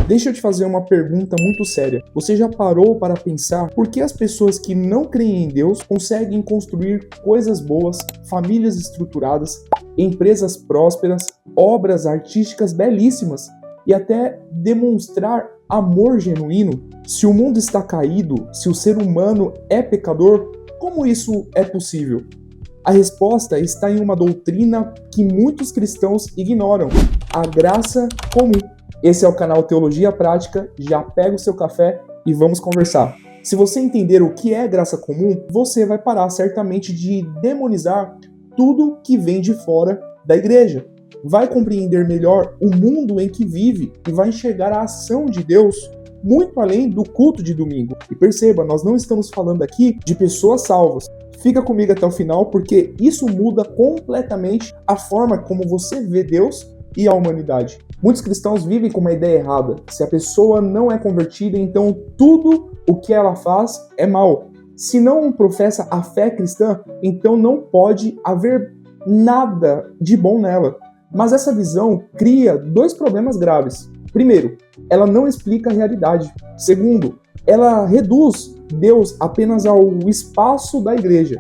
Deixa eu te fazer uma pergunta muito séria. Você já parou para pensar por que as pessoas que não creem em Deus conseguem construir coisas boas, famílias estruturadas, empresas prósperas, obras artísticas belíssimas e até demonstrar amor genuíno? Se o mundo está caído, se o ser humano é pecador, como isso é possível? A resposta está em uma doutrina que muitos cristãos ignoram: a graça comum. Esse é o canal Teologia Prática. Já pega o seu café e vamos conversar. Se você entender o que é graça comum, você vai parar certamente de demonizar tudo que vem de fora da igreja. Vai compreender melhor o mundo em que vive e vai enxergar a ação de Deus muito além do culto de domingo. E perceba, nós não estamos falando aqui de pessoas salvas. Fica comigo até o final, porque isso muda completamente a forma como você vê Deus e a humanidade. Muitos cristãos vivem com uma ideia errada. Se a pessoa não é convertida, então tudo o que ela faz é mal. Se não professa a fé cristã, então não pode haver nada de bom nela. Mas essa visão cria dois problemas graves. Primeiro, ela não explica a realidade. Segundo, ela reduz Deus apenas ao espaço da igreja.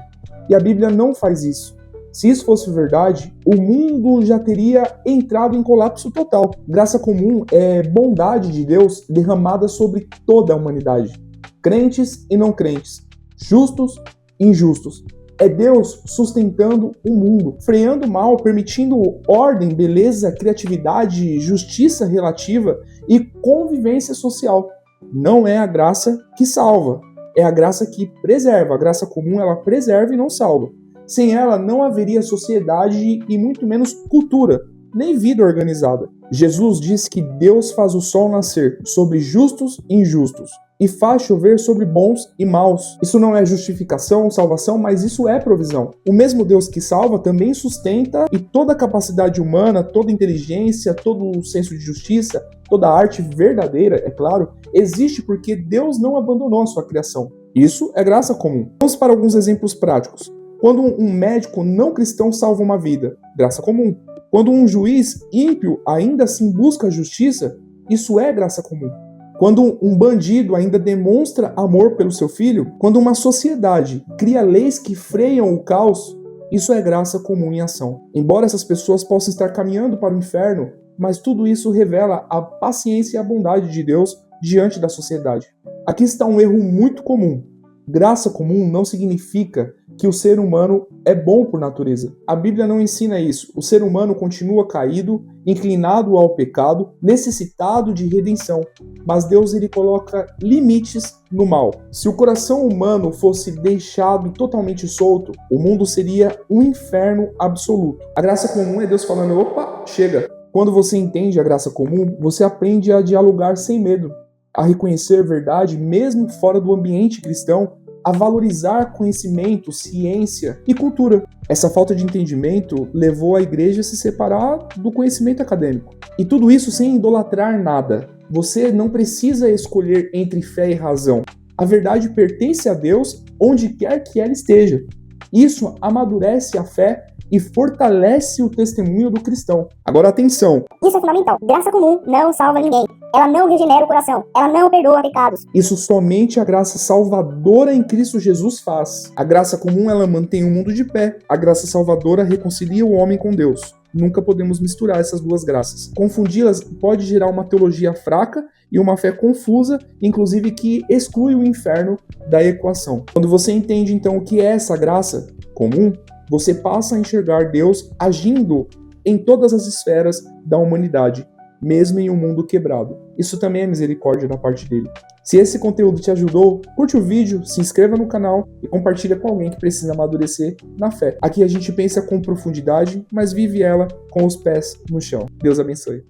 E a Bíblia não faz isso. Se isso fosse verdade, o mundo já teria entrado em colapso total. Graça comum é bondade de Deus derramada sobre toda a humanidade. Crentes e não crentes, justos e injustos. É Deus sustentando o mundo, freando o mal, permitindo ordem, beleza, criatividade, justiça relativa e convivência social. Não é a graça que salva, é a graça que preserva. A graça comum, ela preserva e não salva. Sem ela, não haveria sociedade e muito menos cultura, nem vida organizada. Jesus disse que Deus faz o sol nascer sobre justos e injustos e faz chover sobre bons e maus. Isso não é justificação, salvação, mas isso é provisão. O mesmo Deus que salva também sustenta, e toda a capacidade humana, toda a inteligência, todo o senso de justiça, toda a arte verdadeira, é claro, existe porque Deus não abandonou a sua criação. Isso é graça comum. Vamos para alguns exemplos práticos. Quando um médico não cristão salva uma vida, graça comum. Quando um juiz ímpio ainda assim busca a justiça, isso é graça comum. Quando um bandido ainda demonstra amor pelo seu filho, quando uma sociedade cria leis que freiam o caos, isso é graça comum em ação. Embora essas pessoas possam estar caminhando para o inferno, mas tudo isso revela a paciência e a bondade de Deus diante da sociedade. Aqui está um erro muito comum. Graça comum não significa que o ser humano é bom por natureza. A Bíblia não ensina isso. O ser humano continua caído, inclinado ao pecado, necessitado de redenção. Mas Deus, ele coloca limites no mal. Se o coração humano fosse deixado totalmente solto, o mundo seria um inferno absoluto. A graça comum é Deus falando: opa, chega. Quando você entende a graça comum, você aprende a dialogar sem medo, a reconhecer verdade mesmo fora do ambiente cristão, a valorizar conhecimento, ciência e cultura. Essa falta de entendimento levou a igreja a se separar do conhecimento acadêmico. E tudo isso sem idolatrar nada. Você não precisa escolher entre fé e razão. A verdade pertence a Deus onde quer que ela esteja. Isso amadurece a fé e fortalece o testemunho do cristão. Agora atenção. Isso é fundamental. Graça comum não salva ninguém. Ela não regenera o coração. Ela não perdoa pecados. Isso somente a graça salvadora em Cristo Jesus faz. A graça comum, ela mantém o mundo de pé. A graça salvadora reconcilia o homem com Deus. Nunca podemos misturar essas duas graças. Confundi-las pode gerar uma teologia fraca e uma fé confusa, inclusive que exclui o inferno da equação. Quando você entende então o que é essa graça comum, você passa a enxergar Deus agindo em todas as esferas da humanidade, mesmo em um mundo quebrado. Isso também é misericórdia da parte dele. Se esse conteúdo te ajudou, curte o vídeo, se inscreva no canal e compartilha com alguém que precisa amadurecer na fé. Aqui a gente pensa com profundidade, mas vive ela com os pés no chão. Deus abençoe.